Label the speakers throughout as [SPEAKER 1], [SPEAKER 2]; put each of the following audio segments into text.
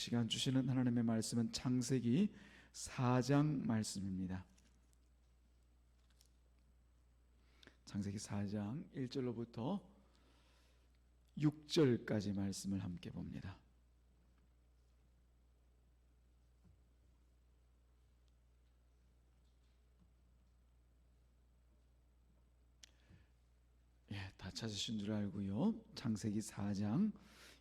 [SPEAKER 1] 시간 주시는 하나님의 말씀은 창세기 4장 말씀입니다. 창세기 4장 1절로부터 6절까지 말씀을 함께 봅니다. 다 찾으신 줄 알고요. 창세기 4장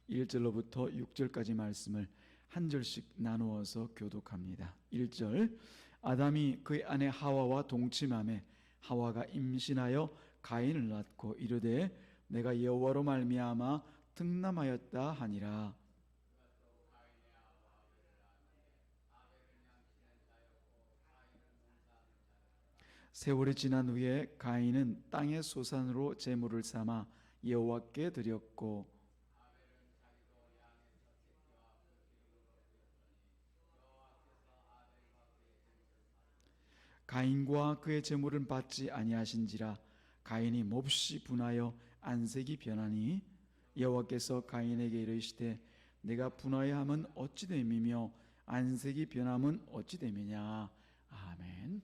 [SPEAKER 1] 1절로부터 6절까지 말씀을 한 절씩 나누어서 교독합니다. 1절, 아담이 그의 아내 하와와 동침하매 하와가 임신하여 가인을 낳고 이르되 내가 여호와로 말미암아 등남하였다 하니라. 세월이 지난 후에 가인은 땅의 소산으로 제물을 삼아 여호와께 드렸고 가인과 그의 제물은 받지 아니하신지라. 가인이 몹시 분하여 안색이 변하니 여호와께서 가인에게 이르시되 내가 분하여함은 어찌 됨이며 안색이 변함은 어찌 됨이냐. 아멘.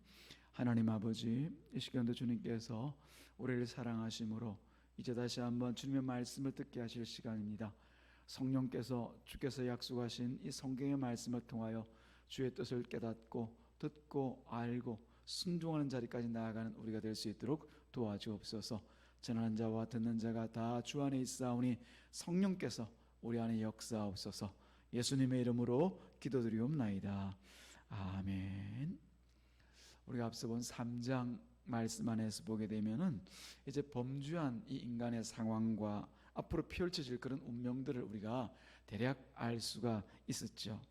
[SPEAKER 1] 하나님 아버지, 이 시간도 주님께서 우리를 사랑하심으로 이제 다시 한번 주님의 말씀을 듣게 하실 시간입니다. 성령께서 주께서 약속하신 이 성경의 말씀을 통하여 주의 뜻을 깨닫고 듣고 알고 순종하는 자리까지 나아가는 우리가 될 수 있도록 도와주옵소서. 전하는 자와 듣는 자가 다 주 안에 있사오니 성령께서 우리 안에 역사하옵소서. 예수님의 이름으로 기도드리옵나이다. 아멘. 우리가 앞서 본 3장 말씀 안에서 보게 되면은 이제 범죄한 이 인간의 상황과 앞으로 펼쳐질 그런 운명들을 우리가 대략 알 수가 있었죠.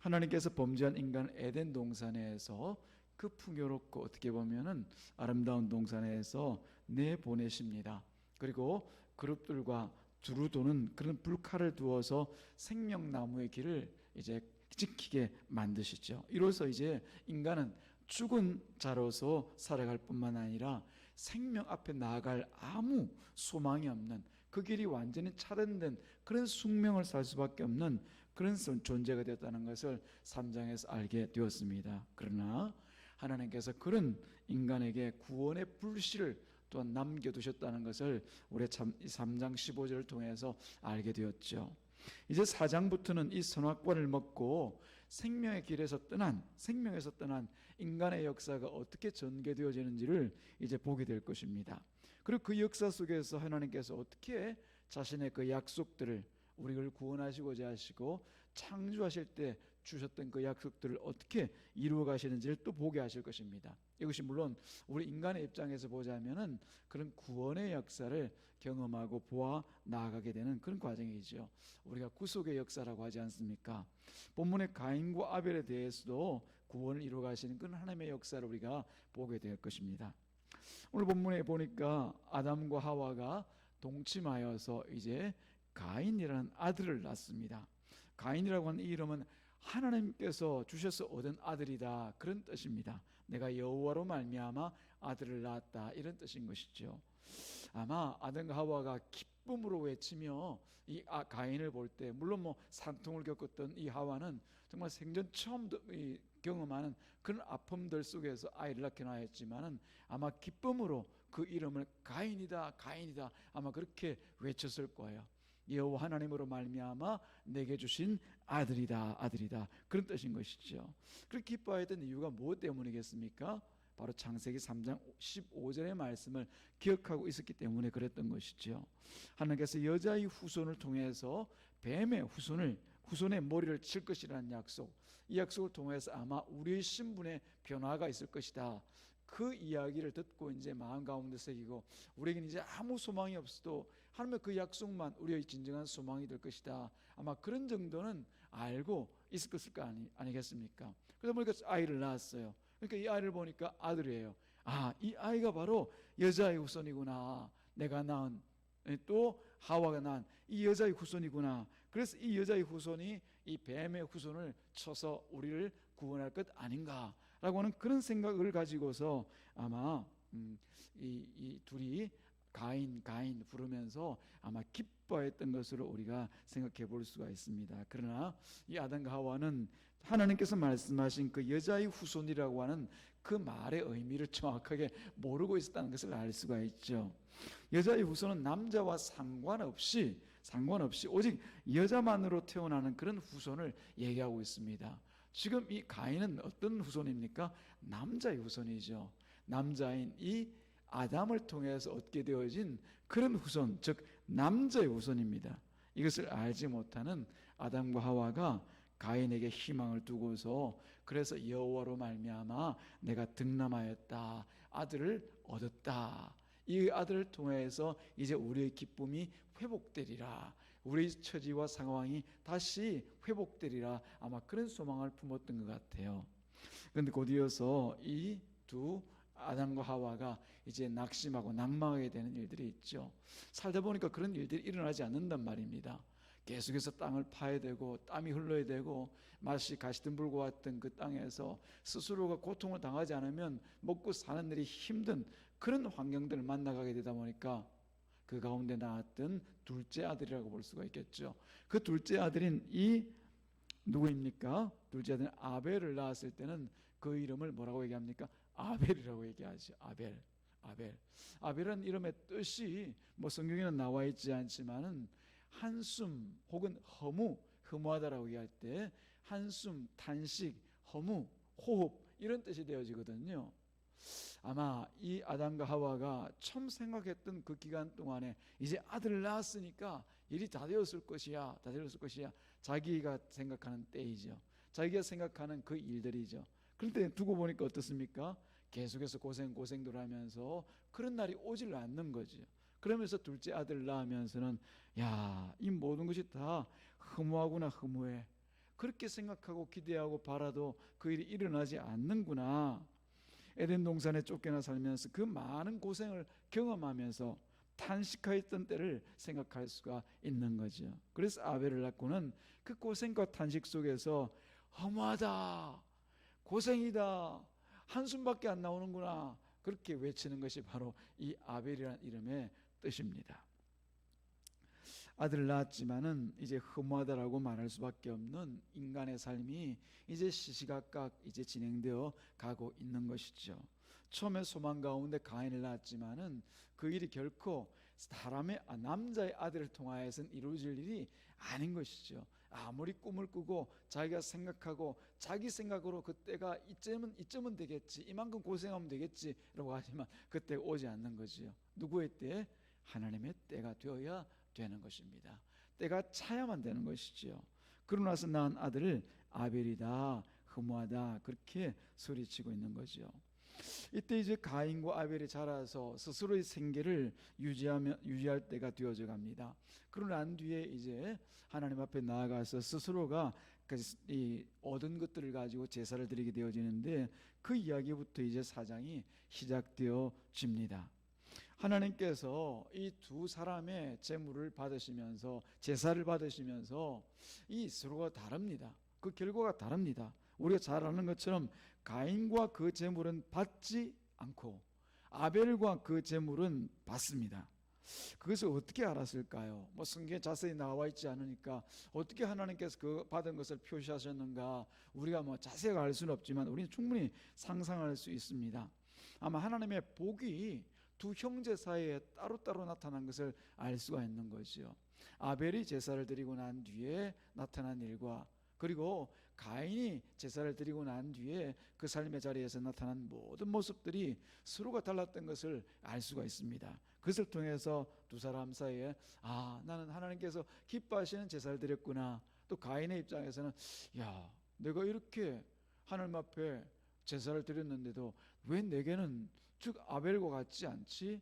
[SPEAKER 1] 하나님께서 범죄한 인간을 에덴 동산에서 그 풍요롭고 어떻게 보면은 아름다운 동산에서 내보내십니다. 그리고 그룹들과 두루 도는 그런 불칼을 두어서 생명나무의 길을 이제 지키게 만드시죠. 이로써 이제 인간은 죽은 자로서 살아갈 뿐만 아니라 생명 앞에 나아갈 아무 소망이 없는, 그 길이 완전히 차단된 그런 숙명을 살 수밖에 없는 그런 존재가 되었다는 것을 3장에서 알게 되었습니다. 그러나 하나님께서 그런 인간에게 구원의 불씨를 또한 남겨두셨다는 것을 우리 3장 15절을 통해서 알게 되었죠. 이제 4장부터는 이 선악과를 먹고 생명의 길에서 떠난, 생명에서 떠난 인간의 역사가 어떻게 전개되어지는지를 이제 보게 될 것입니다. 그리고 그 역사 속에서 하나님께서 어떻게 자신의 그 약속들을, 우리를 구원하시고자 하시고 창조하실 때 주셨던 그 약속들을 어떻게 이루어 가시는지를 또 보게 하실 것입니다. 이것이 물론 우리 인간의 입장에서 보자면은 그런 구원의 역사를 경험하고 보아 나아가게 되는 그런 과정이죠. 우리가 구속의 역사라고 하지 않습니까? 본문의 가인과 아벨에 대해서도 구원을 이루어 가시는 그런 하나님의 역사를 우리가 보게 될 것입니다. 오늘 본문에 보니까 아담과 하와가 동침하여서 이제 가인이라는 아들을 낳습니다. 가인이라고 하는 이 이름은 하나님께서 주셔서 얻은 아들이다, 그런 뜻입니다. 내가 여호와로 말미암아 아들을 낳았다, 이런 뜻인 것이죠. 아마 아담과 하와가 기쁨으로 외치며 이 가인을 볼 때, 물론 산통을 겪었던 이 하와는 정말 생전 처음 경험하는 그런 아픔들 속에서 아이를 낳게 하였지만은 아마 기쁨으로 그 이름을 가인이다, 가인이다, 아마 그렇게 외쳤을 거예요. 여호와 하나님으로 말미암아 내게 주신 아들이다, 아들이다, 그런 뜻인 것이죠. 그렇게 기뻐했던 이유가 무엇 때문이겠습니까? 바로 창세기 3장 15절의 말씀을 기억하고 있었기 때문에 그랬던 것이죠. 하나님께서 여자의 후손을 통해서 뱀의 후손의 머리를 칠 것이라는 약속, 이 약속을 통해서 아마 우리의 신분의 변화가 있을 것이다, 그 이야기를 듣고 이제 마음 가운데 새기고 우리에게는 이제 아무 소망이 없어도 하나님의 그 약속만 우리의 진정한 소망이 될 것이다, 아마 그런 정도는 알고 있을 것일 거 아니겠습니까? 그러다 보니까 아이를 낳았어요. 그러니까 이 아이를 보니까 아들이에요. 이 아이가 바로 여자의 후손이구나, 내가 낳은, 또 하와가 낳은 이 여자의 후손이구나. 그래서 이 여자의 후손이 이 뱀의 후손을 쳐서 우리를 구원할 것 아닌가라고 하는 그런 생각을 가지고서 아마 이 둘이 가인 부르면서 아마 기뻐했던 것으로 우리가 생각해 볼 수가 있습니다. 그러나 이 아담과 하와는 하나님께서 말씀하신 그 여자의 후손이라고 하는 그 말의 의미를 정확하게 모르고 있었다는 것을 알 수가 있죠. 여자의 후손은 남자와 상관없이 오직 여자만으로 태어나는 그런 후손을 얘기하고 있습니다. 지금 이 가인은 어떤 후손입니까? 남자의 후손이죠. 남자인 이 아담을 통해서 얻게 되어진 그런 후손, 즉 남자의 후손입니다. 이것을 알지 못하는 아담과 하와가 가인에게 희망을 두고서 그래서 여호와로 말미암아 내가 득남하였다, 아들을 얻었다, 이 아들을 통해서 이제 우리의 기쁨이 회복되리라, 우리의 처지와 상황이 다시 회복되리라, 아마 그런 소망을 품었던 것 같아요. 그런데 곧이어서 이 두 아담과 하와가 이제 낙심하고 낭망하게 되는 일들이 있죠. 살다 보니까 그런 일들이 일어나지 않는단 말입니다. 계속해서 땅을 파야 되고 땀이 흘러야 되고 마치 가시덤불과 같은 그 땅에서 스스로가 고통을 당하지 않으면 먹고 사는 일이 힘든 그런 환경들을 만나가게 되다 보니까 그 가운데 나왔던 둘째 아들이라고 볼 수가 있겠죠. 그 둘째 아들인 이 누구입니까? 둘째 아들은 아벨을 낳았을 때는 그 이름을 뭐라고 얘기합니까? 아벨이라고 얘기하죠. 아벨은 이름의 뜻이 뭐 성경에는 나와 있지 않지만은 한숨 혹은 허무하다라고 얘기할 때 한숨, 탄식, 허무, 호흡 이런 뜻이 되어지거든요. 아마 이 아담과 하와가 처음 생각했던 그 기간 동안에 이제 아들을 낳았으니까 일이 다 되었을 것이야. 자기가 생각하는 때이죠. 자기가 생각하는 그 일들이죠. 그런데 두고 보니까 어떻습니까? 계속해서 고생들 하면서 그런 날이 오질 않는 거죠. 그러면서 둘째 아들을 낳으면서는 야, 이 모든 것이 다 허무하구나, 허무해. 그렇게 생각하고 기대하고 바라도 그 일이 일어나지 않는구나. 에덴 동산에 쫓겨나 살면서 그 많은 고생을 경험하면서 탄식하였던 때를 생각할 수가 있는 거죠. 그래서 아벨을 낳고는 그 고생과 탄식 속에서 허무하다, 고생이다, 한숨밖에 안 나오는구나, 그렇게 외치는 것이 바로 이 아벨이라는 이름의 뜻입니다. 아들을 낳았지만은 이제 허무하다라고 말할 수밖에 없는 인간의 삶이 이제 시시각각 이제 진행되어 가고 있는 것이죠. 처음에 소망 가운데 가인을 낳았지만은 그 일이 결코 남자의 아들을 통하여서는 이루어질 일이 아닌 것이죠. 아무리 꿈을 꾸고 자기가 생각하고 자기 생각으로 그때가 이쯤은 되겠지, 이만큼 고생하면 되겠지라고 하지만 그때가 오지 않는 거지요. 누구의 때? 하나님의 때가 되어야 되는 것입니다. 때가 차야만 되는 것이지요. 그러고 나서 낳은 아들을 아벨이다, 허무하다, 그렇게 소리치고 있는 거죠. 이때 이제 가인과 아벨이 자라서 스스로의 생계를 유지할 때가 되어져 갑니다. 그러고 난 뒤에 이제 하나님 앞에 나아가서 스스로가 이 얻은 것들을 가지고 제사를 드리게 되어지는데 그 이야기부터 이제 사장이 시작되어집니다. 하나님께서 이 두 사람의 제물을 받으시면서 제사를 받으시면서 이 서로가 다릅니다. 그 결과가 다릅니다. 우리가 잘 아는 것처럼 가인과 그 제물은 받지 않고 아벨과 그 제물은 받습니다. 그것을 어떻게 알았을까요? 뭐 성경에 자세히 나와 있지 않으니까 어떻게 하나님께서 그 받은 것을 표시하셨는가 우리가 뭐 자세히 알 수는 없지만 우리는 충분히 상상할 수 있습니다. 아마 하나님의 복이 두 형제 사이에 따로따로 나타난 것을 알 수가 있는 거죠. 아벨이 제사를 드리고 난 뒤에 나타난 일과 그리고 가인이 제사를 드리고 난 뒤에 그 삶의 자리에서 나타난 모든 모습들이 서로가 달랐던 것을 알 수가 있습니다. 그것을 통해서 두 사람 사이에 나는 하나님께서 기뻐하시는 제사를 드렸구나. 또 가인의 입장에서는 야, 내가 이렇게 하나님 앞에 제사를 드렸는데도 왜 내게는 즉 아벨과 같지 않지?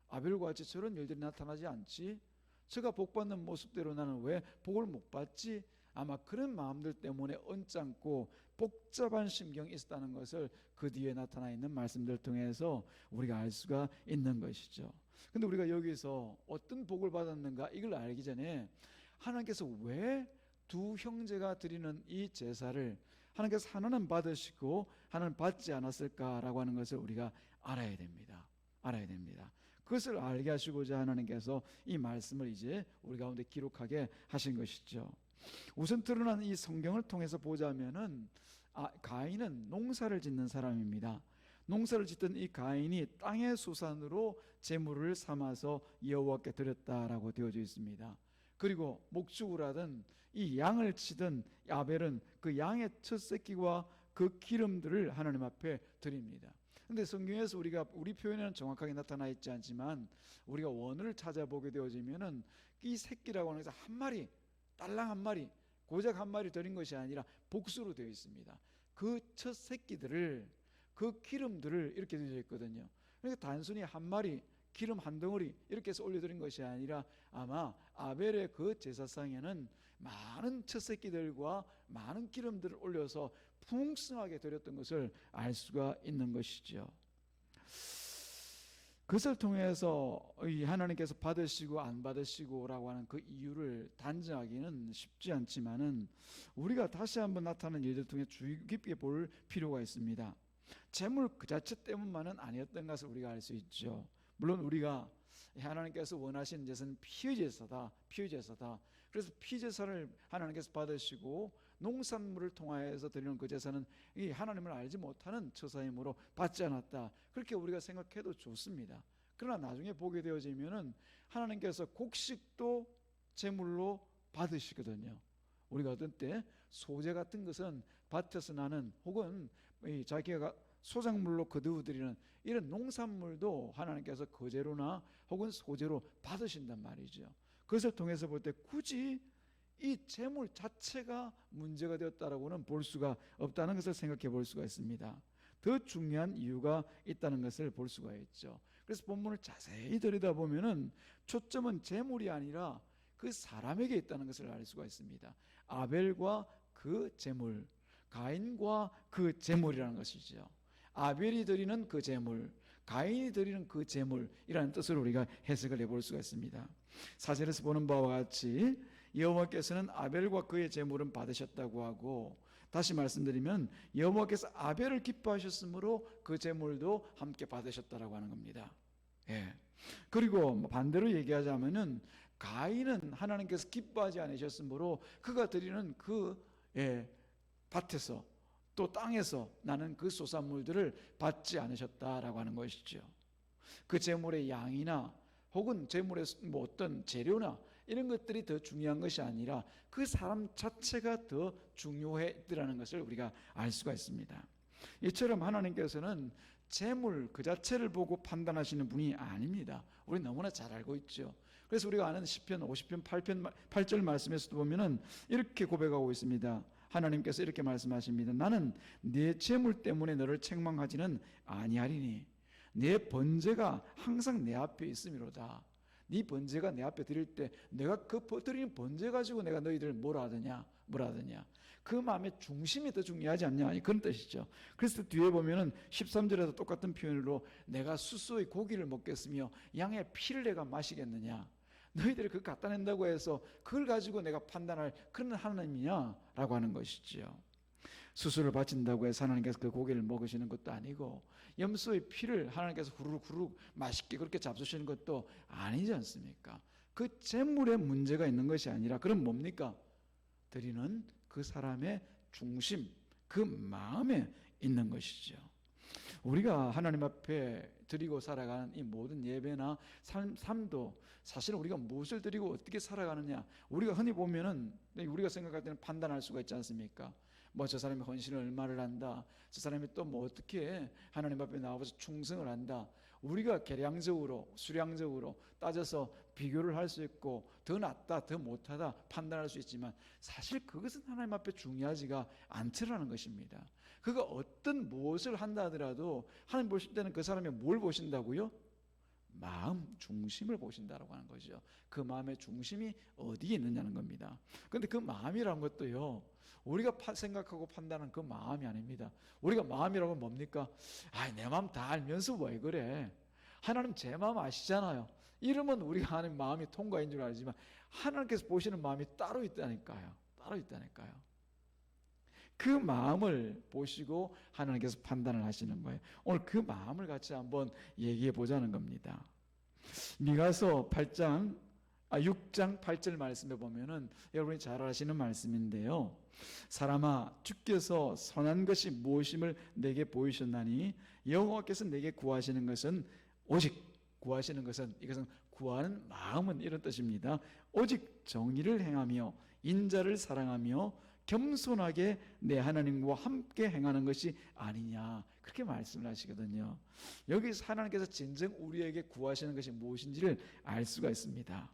[SPEAKER 1] 아벨과 같이 저런 일들이 나타나지 않지? 제가 복받는 모습대로 나는 왜 복을 못 받지? 아마 그런 마음들 때문에 언짢고 복잡한 심경이 있었다는 것을 그 뒤에 나타나 있는 말씀들 통해서 우리가 알 수가 있는 것이죠. 근데 우리가 여기서 어떤 복을 받았는가 이걸 알기 전에 하나님께서 왜 두 형제가 드리는 이 제사를 하나님께서 하나는 받으시고 하나는 받지 않았을까라고 하는 것을 우리가 알아야 됩니다. 그것을 알게 하시고자 하나님께서 이 말씀을 이제 우리 가운데 기록하게 하신 것이죠. 우선 드러난 이 성경을 통해서 보자면은 가인은 농사를 짓는 사람입니다. 농사를 짓던 이 가인이 땅의 소산으로 제물을 삼아서 여호와께 드렸다라고 되어져 있습니다. 그리고 목축을 하던 이 양을 치던 아벨은 그 양의 첫 새끼와 그 기름들을 하나님 앞에 드립니다. 근데 성경에서 우리 표현에는 정확하게 나타나 있지 않지만 우리가 원어를 찾아보게 되어지면은 이 새끼라고 하는 것은 한 마리, 딸랑 한 마리, 고작 한 마리 드린 것이 아니라 복수로 되어 있습니다. 그 첫 새끼들을, 그 기름들을 이렇게 되어 있거든요. 그러니까 단순히 한 마리 기름 한 덩어리 이렇게 해서 올려드린 것이 아니라 아마 아벨의 그 제사상에는 많은 첫 새끼들과 많은 기름들을 올려서 풍성하게 드렸던 것을 알 수가 있는 것이죠. 그것을 통해서 하나님께서 받으시고 안 받으시고라고 하는 그 이유를 단정하기는 쉽지 않지만은 우리가 다시 한번 나타나는 일들을 통해 주의 깊게 볼 필요가 있습니다. 재물 그 자체 때문만은 아니었던 것을 우리가 알 수 있죠. 물론 우리가 하나님께서 원하시는 제사는 피의 제사다. 그래서 피제사를 하나님께서 받으시고 농산물을 통하여서 드리는 그 제사는 이 하나님을 알지 못하는 처사임으로 받지 않았다. 그렇게 우리가 생각해도 좋습니다. 그러나 나중에 보게 되어지면은 하나님께서 곡식도 제물로 받으시거든요. 우리가 어떤 때 소재 같은 것은 밭에서 나는 혹은 자기가 소작물로 거두어들이는 이런 농산물도 하나님께서 거제로나 혹은 소재로 받으신단 말이죠. 그것을 통해서 볼 때 굳이 이 재물 자체가 문제가 되었다라고는 볼 수가 없다는 것을 생각해 볼 수가 있습니다. 더 중요한 이유가 있다는 것을 볼 수가 있죠. 그래서 본문을 자세히 들여다보면은 초점은 재물이 아니라 그 사람에게 있다는 것을 알 수가 있습니다. 아벨과 그 재물, 가인과 그 재물이라는 것이죠. 아벨이 드리는 그 제물, 가인이 드리는 그 제물이라는 뜻으로 우리가 해석을 해볼 수가 있습니다. 4절에서 보는 바와 같이 여호와께서는 아벨과 그의 제물은 받으셨다고 하고, 다시 말씀드리면 여호와께서 아벨을 기뻐하셨으므로 그 제물도 함께 받으셨다라고 하는 겁니다. 예. 그리고 반대로 얘기하자면은 가인은 하나님께서 기뻐하지 않으셨으므로 그가 드리는 그 밭에서 또 땅에서 나는 그 소산물들을 받지 않으셨다라고 하는 것이죠. 그 제물의 양이나 혹은 제물의 어떤 재료나 이런 것들이 더 중요한 것이 아니라 그 사람 자체가 더 중요했더라는 것을 우리가 알 수가 있습니다. 이처럼 하나님께서는 재물 그 자체를 보고 판단하시는 분이 아닙니다. 우리 너무나 잘 알고 있죠. 그래서 우리가 아는 시편 50편 8절 말씀에서도 보면은 이렇게 고백하고 있습니다. 하나님께서 이렇게 말씀하십니다. 나는 네 재물 때문에 너를 책망하지는 아니하리니 내 번제가 항상 내 앞에 있음이로다. 네 번제가 내 앞에 드릴 때 내가 그 드리는 번제 가지고 내가 너희들을 뭐라 하더냐 그 마음의 중심이 더 중요하지 않냐 그런 뜻이죠. 그래서 뒤에 보면은 13절에도 똑같은 표현으로 내가 수소의 고기를 먹겠으며 양의 피를 내가 마시겠느냐, 너희들이 그걸 갖다 낸다고 해서 그걸 가지고 내가 판단할 그런 하나님이냐라고 하는 것이죠. 수수를 바친다고 해서 하나님께서 그 고기를 먹으시는 것도 아니고 염소의 피를 하나님께서 후루룩 맛있게 그렇게 잡수시는 것도 아니지 않습니까? 그 재물에 문제가 있는 것이 아니라 그럼 뭡니까? 드리는 그 사람의 중심, 그 마음에 있는 것이죠. 우리가 하나님 앞에 드리고 살아가는 이 모든 예배나 삶도 사실은 우리가 무엇을 드리고 어떻게 살아가느냐, 우리가 흔히 보면은 우리가 생각할 때는 판단할 수가 있지 않습니까? 뭐 저 사람이 헌신을 얼마를 한다, 저 사람이 또 뭐 어떻게 하나님 앞에 나와서 충성을 한다, 우리가 계량적으로 수량적으로 따져서 비교를 할 수 있고 더 낫다 더 못하다 판단할 수 있지만 사실 그것은 하나님 앞에 중요하지가 않더라는 것입니다. 그가 어떤 무엇을 한다 하더라도 하나님 보실 때는 그 사람이 뭘 보신다고요? 마음 중심을 보신다라고 하는 거죠. 그 마음의 중심이 어디에 있느냐는 겁니다. 그런데 그 마음이라는 것도요, 우리가 생각하고 판단하는 그 마음이 아닙니다. 우리가 마음이라고 뭡니까? 내 마음 다 알면서 왜 그래? 하나님 제 마음 아시잖아요. 이러면 우리가 하는 마음이 통과인 줄 알지만 하나님께서 보시는 마음이 따로 있다니까요. 그 마음을 보시고 하나님께서 판단을 하시는 거예요. 오늘 그 마음을 같이 한번 얘기해 보자는 겁니다. 미가서 6장 8절 말씀에 보면은 여러분이 잘 아시는 말씀인데요. 사람아, 주께서 선한 것이 무엇임을 내게 보이셨나니 여호와께서 내게 구하시는 것은 오직 구하시는 것은 이것은 구하는 마음은 이런 뜻입니다. 오직 정의를 행하며 인자를 사랑하며 겸손하게 내 하나님과 함께 행하는 것이 아니냐, 그렇게 말씀을 하시거든요. 여기서 하나님께서 진정 우리에게 구하시는 것이 무엇인지를 알 수가 있습니다.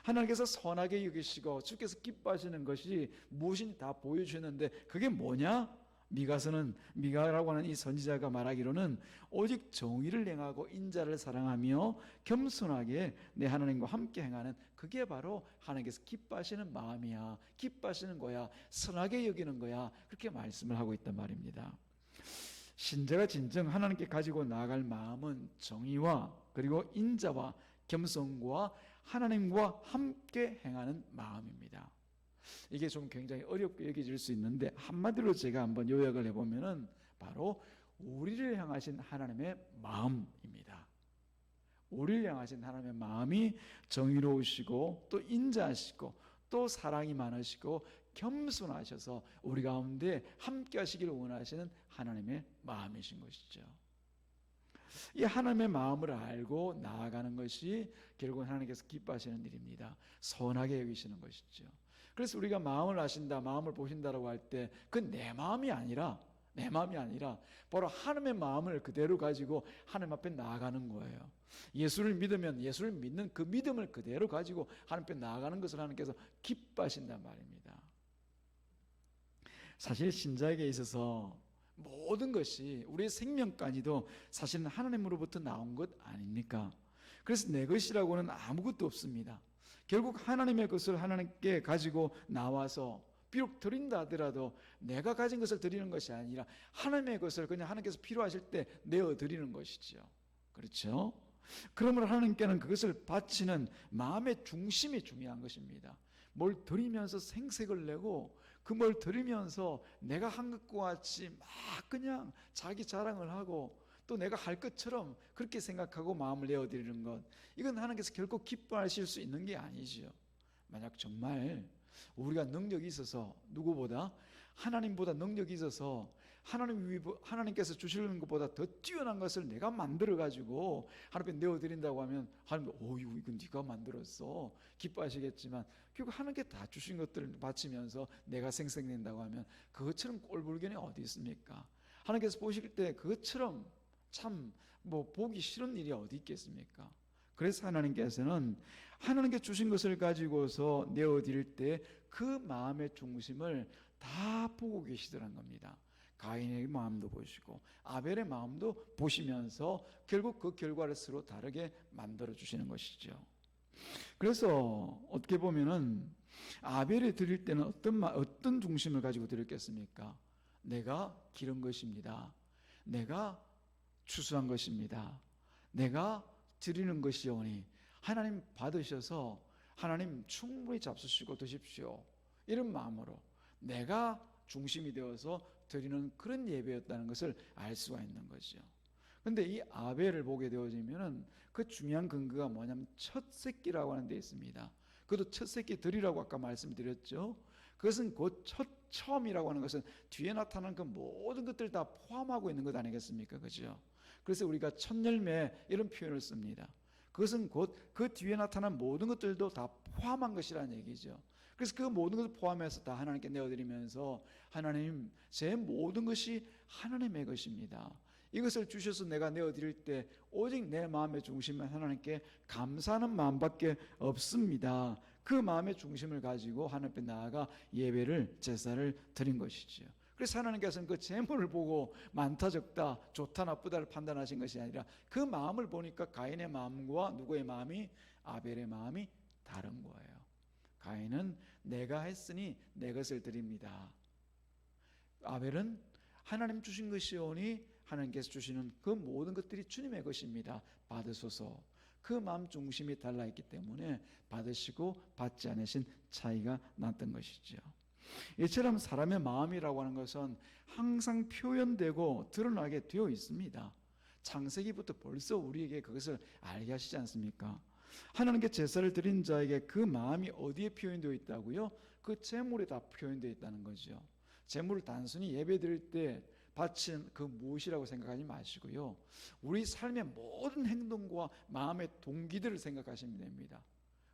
[SPEAKER 1] 하나님께서 선하게 여기시고 주께서 기뻐하시는 것이 무엇인지 다 보여주셨는데 그게 뭐냐? 미가라고 하는 이 선지자가 말하기로는 오직 정의를 행하고 인자를 사랑하며 겸손하게 내 하나님과 함께 행하는, 그게 바로 하나님께서 기뻐하시는 마음이야, 기뻐하시는 거야, 선하게 여기는 거야, 그렇게 말씀을 하고 있단 말입니다. 신자가 진정 하나님께 가지고 나아갈 마음은 정의와 그리고 인자와 겸손과 하나님과 함께 행하는 마음입니다. 이게 좀 굉장히 어렵게 여겨질 수 있는데 한마디로 제가 한번 요약을 해보면은 바로 우리를 향하신 하나님의 마음입니다. 우리를 향하신 하나님의 마음이 정의로우시고 또 인자하시고 또 사랑이 많으시고 겸손하셔서 우리 가운데 함께 하시기를 원하시는 하나님의 마음이신 것이죠. 이 하나님의 마음을 알고 나아가는 것이 결국은 하나님께서 기뻐하시는 일입니다. 선하게 여기시는 것이죠. 그래서 우리가 마음을 아신다, 마음을 보신다라고 할 때 그 내 마음이 아니라 바로 하나님의 마음을 그대로 가지고 하나님 앞에 나아가는 거예요. 예수를 믿으면 예수를 믿는 그 믿음을 그대로 가지고 하나님 앞에 나아가는 것을 하나님께서 기뻐하신단 말입니다. 사실 신자에게 있어서 모든 것이, 우리의 생명까지도 사실은 하나님으로부터 나온 것 아닙니까? 그래서 내 것이라고는 아무것도 없습니다. 결국 하나님의 것을 하나님께 가지고 나와서 비록 드린다 하더라도 내가 가진 것을 드리는 것이 아니라 하나님의 것을 그냥 하나님께서 필요하실 때 내어 드리는 것이죠. 그렇죠? 그러므로 하나님께는 그것을 바치는 마음의 중심이 중요한 것입니다. 뭘 드리면서 생색을 내고 그 뭘 드리면서 내가 한 것과 같이 막 그냥 자기 자랑을 하고 또 내가 할 것처럼 그렇게 생각하고 마음을 내어드리는 것, 이건 하나님께서 결코 기뻐하실 수 있는 게 아니죠. 만약 정말 우리가 능력이 있어서, 누구보다 하나님보다 능력이 있어서 하나님께서 주시는 것보다 더 뛰어난 것을 내가 만들어가지고 하나님께 내어드린다고 하면 하나님, 이건 네가 만들었어, 기뻐하시겠지만 결국 하나님께 다 주신 것들을 바치면서 내가 생색낸다고 하면 그것처럼 꼴불견이 어디 있습니까? 하나님께서 보실 때 그것처럼 참 보기 싫은 일이 어디 있겠습니까? 그래서 하나님께서는 하나님께 주신 것을 가지고서 내어드릴 때 그 마음의 중심을 다 보고 계시더란 겁니다. 가인의 마음도 보시고 아벨의 마음도 보시면서 결국 그 결과를 서로 다르게 만들어 주시는 것이죠. 그래서 어떻게 보면은 아벨에 드릴 때는 어떤 중심을 가지고 드렸겠습니까? 내가 기른 것입니다. 내가 추수한 것입니다. 내가 드리는 것이오니 하나님 받으셔서 하나님 충분히 잡수시고 드십시오, 이런 마음으로 내가 중심이 되어서 드리는 그런 예배였다는 것을 알 수가 있는 거죠. 그런데 이 아벨을 보게 되어지면은 그 중요한 근거가 뭐냐면 첫 새끼라고 하는 데 있습니다. 그것도 첫 새끼 드리라고 아까 말씀드렸죠. 그것은 곧 처음이라고 하는 것은 뒤에 나타나는 그 모든 것들을 다 포함하고 있는 것 아니겠습니까? 그죠? 그래서 우리가 첫 열매 이런 표현을 씁니다. 그것은 곧 그 뒤에 나타난 모든 것들도 다 포함한 것이라는 얘기죠. 그래서 그 모든 것을 포함해서 다 하나님께 내어드리면서 하나님, 제 모든 것이 하나님의 것입니다. 이것을 주셔서 내가 내어드릴 때 오직 내 마음의 중심은 하나님께 감사하는 마음밖에 없습니다. 그 마음의 중심을 가지고 하나님 앞에 나아가 예배를, 제사를 드린 것이죠. 그래서 하나님께서는 그 재물을 보고 많다 적다, 좋다 나쁘다를 판단하신 것이 아니라 그 마음을 보니까 가인의 마음과 누구의 마음이, 아벨의 마음이 다른 거예요. 가인은 내가 했으니 내 것을 드립니다. 아벨은 하나님 주신 것이오니 하나님께서 주시는 그 모든 것들이 주님의 것입니다, 받으소서. 그 마음 중심이 달라있기 때문에 받으시고 받지 않으신 차이가 났던 것이죠. 이처럼 사람의 마음이라고 하는 것은 항상 표현되고 드러나게 되어 있습니다. 창세기부터 벌써 우리에게 그것을 알게 하시지 않습니까? 하나님께 제사를 드린 자에게 그 마음이 어디에 표현되어 있다고요? 그 제물에 다 표현되어 있다는 거죠. 제물을 단순히 예배 드릴 때 바친 그 무엇이라고 생각하지 마시고요, 우리 삶의 모든 행동과 마음의 동기들을 생각하시면 됩니다.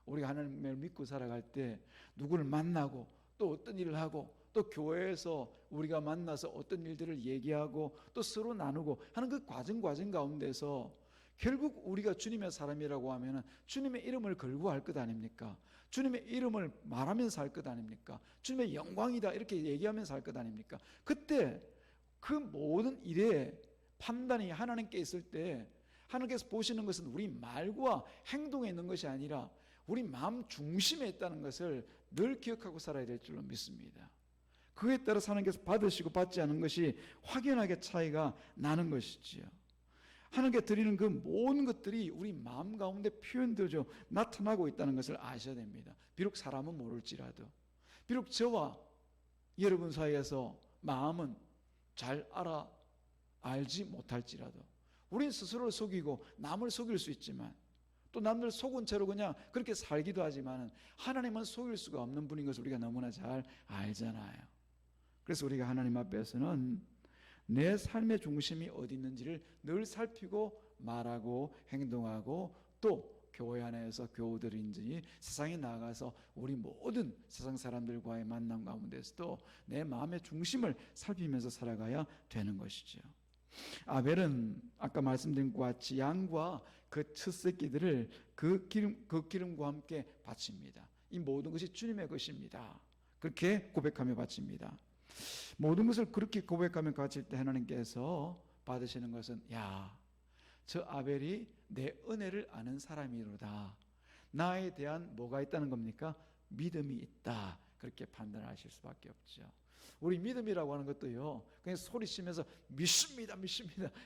[SPEAKER 1] 우리가 하나님을 믿고 살아갈 때 누구를 만나고 또 어떤 일을 하고 또 교회에서 우리가 만나서 어떤 일들을 얘기하고 또 서로 나누고 하는 그 과정 가운데서 결국 우리가 주님의 사람이라고 하면 주님의 이름을 걸고 할 것 아닙니까? 주님의 이름을 말하면서 할 것 아닙니까? 주님의 영광이다 이렇게 얘기하면서 할 것 아닙니까? 그때 그 모든 일에 판단이 하나님께 있을 때 하나님께서 보시는 것은 우리 말과 행동에 있는 것이 아니라 우리 마음 중심에 있다는 것을 늘 기억하고 살아야 될 줄로 믿습니다. 그에 따라 하나님께서 받으시고 받지 않은 것이 확연하게 차이가 나는 것이지요. 하나님께 드리는 그 모든 것들이 우리 마음 가운데 표현되어 나타나고 있다는 것을 아셔야 됩니다. 비록 사람은 모를지라도, 비록 저와 여러분 사이에서 마음은 잘 알지 못할지라도, 우린 스스로를 속이고 남을 속일 수 있지만 또 남들 속은 채로 그냥 그렇게 살기도 하지만 하나님은 속일 수가 없는 분인 것을 우리가 너무나 잘 알잖아요. 그래서 우리가 하나님 앞에서는 내 삶의 중심이 어디 있는지를 늘 살피고 말하고 행동하고 또 교회 안에서 교우들인지 세상에 나가서 우리 모든 세상 사람들과의 만남 가운데서도 내 마음의 중심을 살피면서 살아가야 되는 것이죠. 아벨은 아까 말씀드린 것 같이 양과 그 첫 새끼들을 그 기름과 함께 바칩니다. 이 모든 것이 주님의 것입니다. 그렇게 고백하며 바칩니다. 모든 것을 그렇게 고백하며 바칠 때 하나님께서 받으시는 것은, 야, 저 아벨이 내 은혜를 아는 사람이로다. 나에 대한 뭐가 있다는 겁니까? 믿음이 있다. 그렇게 판단하실 수밖에 없죠. 우리 믿음이라고 하는 것도요, 그냥 소리치면서 믿습니다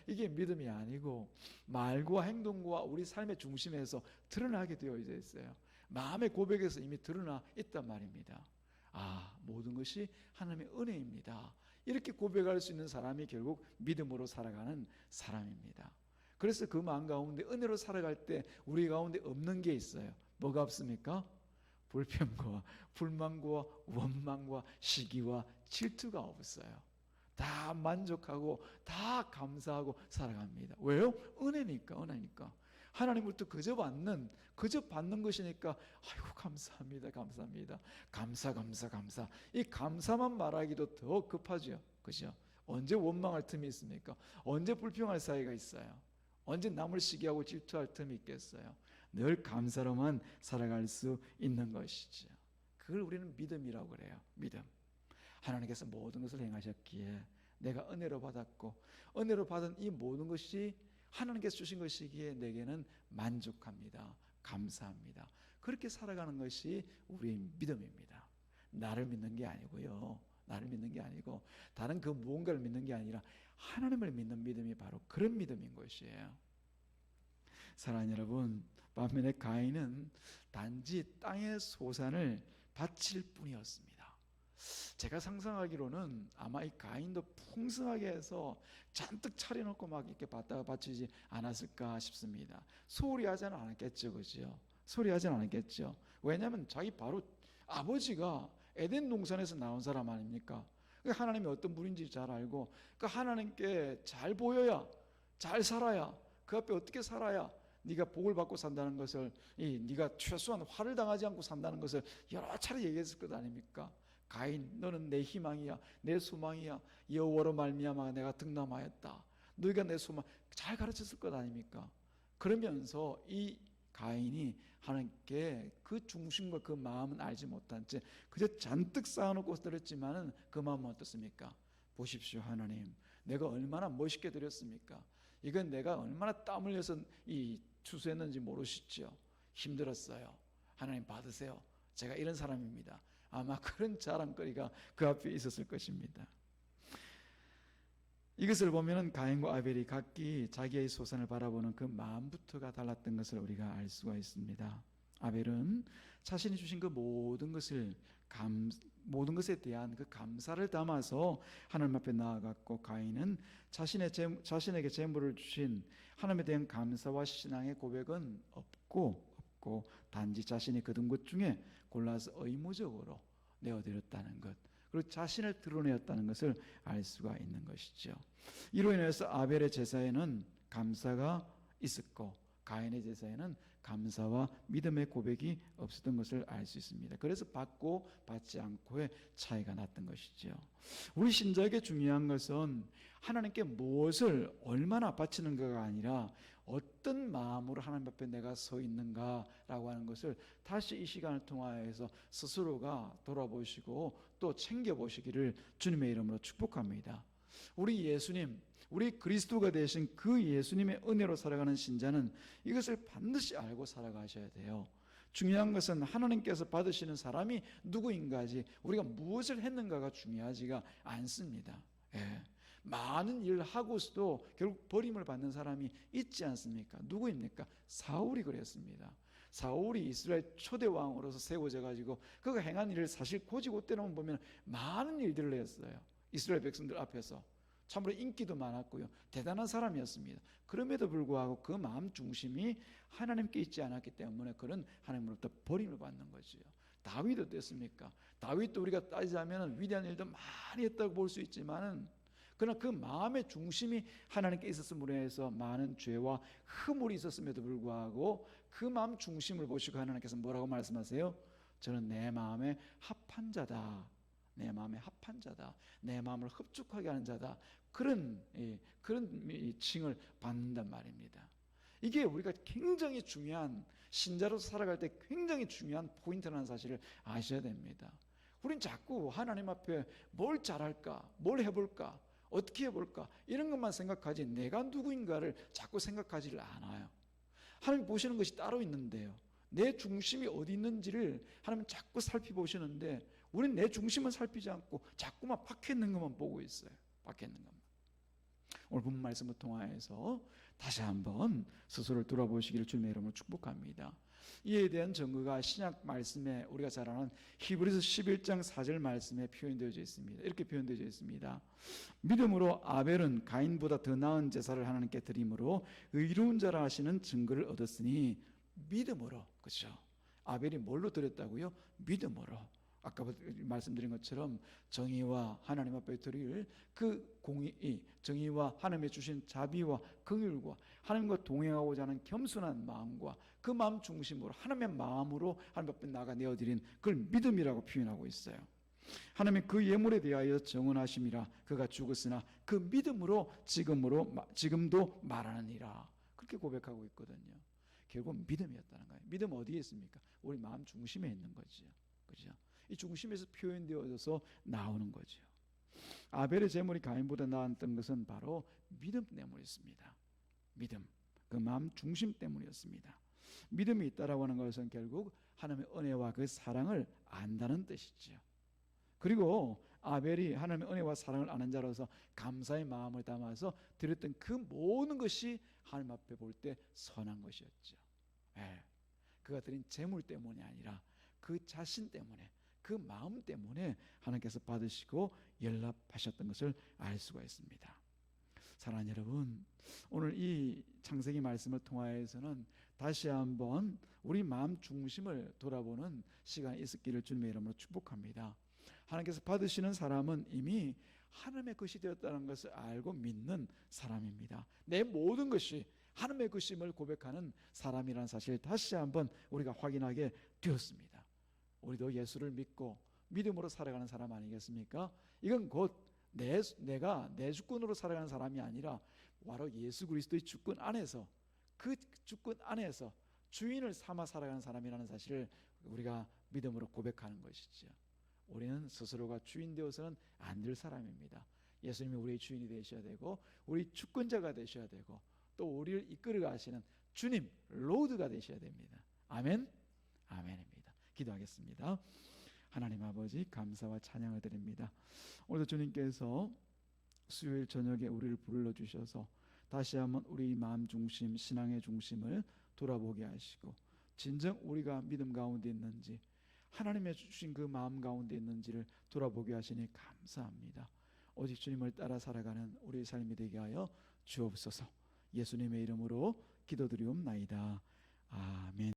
[SPEAKER 1] 이게 믿음이 아니고 말과 행동과 우리 삶의 중심에서 드러나게 되어 있어요. 마음의 고백에서 이미 드러나 있단 말입니다. 모든 것이 하나님의 은혜입니다. 이렇게 고백할 수 있는 사람이 결국 믿음으로 살아가는 사람입니다. 그래서 그 마음 가운데 은혜로 살아갈 때 우리 가운데 없는 게 있어요. 뭐가 없습니까? 불평과 불만과 원망과 시기와 질투가 없어요. 다 만족하고 다 감사하고 살아갑니다. 왜요? 은혜니까. 하나님으로부터 그저 받는 것이니까 아이고 감사합니다. 감사. 이 감사만 말하기도 더 급하죠. 그죠? 언제 원망할 틈이 있습니까? 언제 불평할 사이가 있어요? 언제 남을 시기하고 질투할 틈이 있겠어요? 늘 감사로만 살아갈 수 있는 것이죠. 그걸 우리는 믿음이라고 그래요. 믿음. 하나님께서 모든 것을 행하셨기에 내가 은혜로 받았고 은혜로 받은 이 모든 것이 하나님께서 주신 것이기에 내게는 만족합니다. 감사합니다. 그렇게 살아가는 것이 우리의 믿음입니다. 나를 믿는 게 아니고요. 나를 믿는 게 아니고 다른 그 무언가를 믿는 게 아니라 하나님을 믿는 믿음이 바로 그런 믿음인 것이에요. 사랑하는 여러분, 반면에 가인은 단지 땅의 소산을 바칠 뿐이었습니다. 제가 상상하기로는 아마 이 가인도 풍성하게 해서 잔뜩 차려놓고 막 이렇게 바치지 않았을까 싶습니다. 소홀히 하지는 않았겠죠, 그죠? 소홀히 하지는 않았겠죠. 왜냐하면 자기 바로 아버지가 에덴 동산에서 나온 사람 아닙니까? 하나님이 어떤 분인지 잘 알고 그 하나님께 잘 보여야, 잘 살아야, 그 앞에 어떻게 살아야 네가 복을 받고 산다는 것을, 네가 최소한 화를 당하지 않고 산다는 것을 여러 차례 얘기했을 것 아닙니까? 가인, 너는 내 희망이야, 내 소망이야. 여호와로 말미암아 내가 득남하였다. 너희가 내 소망, 잘 가르쳤을 것 아닙니까? 그러면서 이 가인이 하나님께 그 중심과 그 마음은 알지 못한 채 그저 잔뜩 쌓아놓고 드렸지만은 그 마음은 어떻습니까? 보십시오, 하나님, 내가 얼마나 멋있게 드렸습니까? 이건 내가 얼마나 땀 흘려서 이 추수했는지 모르시죠? 힘들었어요. 하나님 받으세요. 제가 이런 사람입니다. 아마 그런 자랑거리가 그 앞에 있었을 것입니다. 이것을 보면 가인과 아벨이 각기 자기의 소산을 바라보는 그 마음부터가 달랐던 것을 우리가 알 수가 있습니다. 아벨은 자신이 주신 그 모든 것을 모든 것에 대한 그 감사를 담아서 하나님 앞에 나아갔고, 가인은 자신에게 재물을 주신 하나님에 대한 감사와 신앙의 고백은 없고 단지 자신이 거둔 것 중에 골라서 의무적으로 내어드렸다는 것, 그리고 자신을 드러내었다는 것을 알 수가 있는 것이죠. 이로 인해서 아벨의 제사에는 감사가 있었고 가인의 제사에는 감사와 믿음의 고백이 없었던 것을 알 수 있습니다. 그래서 받고 받지 않고의 차이가 났던 것이죠. 우리 신자에게 중요한 것은 하나님께 무엇을 얼마나 바치는가가 아니라 어떤 마음으로 하나님 앞에 내가 서 있는가라고 하는 것을 다시 이 시간을 통하여서 스스로가 돌아보시고 또 챙겨보시기를 주님의 이름으로 축복합니다. 우리 예수님, 우리 그리스도가 되신 그 예수님의 은혜로 살아가는 신자는 이것을 반드시 알고 살아가셔야 돼요. 중요한 것은 하나님께서 받으시는 사람이 누구인가지, 우리가 무엇을 했는가가 중요하지가 않습니다. 많은 일을 하고서도 결국 버림을 받는 사람이 있지 않습니까? 누구입니까? 사울이 그랬습니다. 사울이 이스라엘 초대 왕으로서 세워져 가지고 그가 행한 일을 사실 고지고대로만 보면 많은 일들을 했어요. 이스라엘 백성들 앞에서 참으로 인기도 많았고요, 대단한 사람이었습니다. 그럼에도 불구하고 그 마음 중심이 하나님께 있지 않았기 때문에 그는 하나님으로부터 버림을 받는 거죠. 다윗도 어땠습니까? 다윗도 우리가 따지자면 위대한 일도 많이 했다고 볼 수 있지만은 그러나 그 마음의 중심이 하나님께 있었음으로 해서 많은 죄와 허물이 있었음에도 불구하고 그 마음 중심을 보시고 하나님께서 뭐라고 말씀하세요? 저는 내 마음에 합한 자다, 내 마음에 합한 자다, 내 마음을 흡족하게 하는 자다, 그런 칭을 받는단 말입니다. 이게 우리가 굉장히 중요한, 신자로서 살아갈 때 굉장히 중요한 포인트라는 사실을 아셔야 됩니다. 우린 자꾸 하나님 앞에 뭘 잘할까, 뭘 해볼까, 어떻게 해볼까, 이런 것만 생각하지 내가 누구인가를 자꾸 생각하지를 않아요. 하나님 보시는 것이 따로 있는데요, 내 중심이 어디 있는지를 하나님 자꾸 살펴보시는데 우리는 내 중심은 살피지 않고 자꾸만 밖에 있는 것만 보고 있어요. 밖에 있는 것만. 오늘 본문 말씀을 통하여서 다시 한번 스스로를 돌아보시기를 주님의 이름으로 축복합니다. 이에 대한 증거가 신약 말씀에 우리가 잘 아는 히브리서 11장 4절 말씀에 표현되어 있습니다. 이렇게 표현되어 있습니다. 믿음으로 아벨은 가인보다 더 나은 제사를 하나님께 드림으로 의로운 자라 하시는 증거를 얻었으니, 믿음으로, 그렇죠? 아벨이 뭘로 드렸다고요? 믿음으로. 아까 말씀드린 것처럼 정의와 하나님 앞에 드릴 그 공의, 정의와 하나님의 주신 자비와 긍휼과 하나님과 동행하고자 하는 겸손한 마음과 그 마음 중심으로 하나님의 마음으로 하나님 앞에 나가 내어드린 그걸 믿음이라고 표현하고 있어요. 하나님의 그 예물에 대하여 정언하심이라, 그가 죽었으나 그 믿음으로 지금도 말하느니라, 그렇게 고백하고 있거든요. 결국 믿음이었다는 거예요. 믿음 어디에 있습니까? 우리 마음 중심에 있는 거죠. 그죠? 이 중심에서 표현되어져서 나오는 거죠. 아벨의 제물이 가인보다 나았던 것은 바로 믿음 때문이었습니다. 믿음, 그 마음 중심 때문이었습니다. 믿음이 있다라고 하는 것은 결국 하나님의 은혜와 그 사랑을 안다는 뜻이죠. 그리고 아벨이 하나님의 은혜와 사랑을 아는 자로서 감사의 마음을 담아서 드렸던 그 모든 것이 하나님 앞에 볼 때 선한 것이었죠. 그가 드린 제물 때문이 아니라 그 자신 때문에, 그 마음 때문에 하나님께서 받으시고 연락하셨던 것을 알 수가 있습니다. 사랑하는 여러분, 오늘 이 창세기 말씀을 통하여서는 다시 한번 우리 마음 중심을 돌아보는 시간이 있었기를 주님의 이름으로 축복합니다. 하나님께서 받으시는 사람은 이미 하나님의 것이 되었다는 것을 알고 믿는 사람입니다. 내 모든 것이 하나님의 것임을 고백하는 사람이라는 사실을 다시 한번 우리가 확인하게 되었습니다. 우리도 예수를 믿고 믿음으로 살아가는 사람 아니겠습니까? 이건 곧 내가 내 주권으로 살아가는 사람이 아니라 바로 예수 그리스도의 주권 안에서, 그 주권 안에서 주인을 삼아 살아가는 사람이라는 사실을 우리가 믿음으로 고백하는 것이죠. 우리는 스스로가 주인 되어서는 안 될 사람입니다. 예수님이 우리의 주인이 되셔야 되고 우리 주권자가 되셔야 되고 또 우리를 이끌어 가시는 주님, 로드가 되셔야 됩니다. 아멘? 아멘입니다. 기도하겠습니다. 하나님 아버지, 감사와 찬양을 드립니다. 오늘도 주님께서 수요일 저녁에 우리를 불러주셔서 다시 한번 우리 마음 중심, 신앙의 중심을 돌아보게 하시고 진정 우리가 믿음 가운데 있는지, 하나님의 주신 그 마음 가운데 있는지를 돌아보게 하시니 감사합니다. 오직 주님을 따라 살아가는 우리의 삶이 되게 하여 주옵소서. 예수님의 이름으로 기도드리옵나이다. 아멘.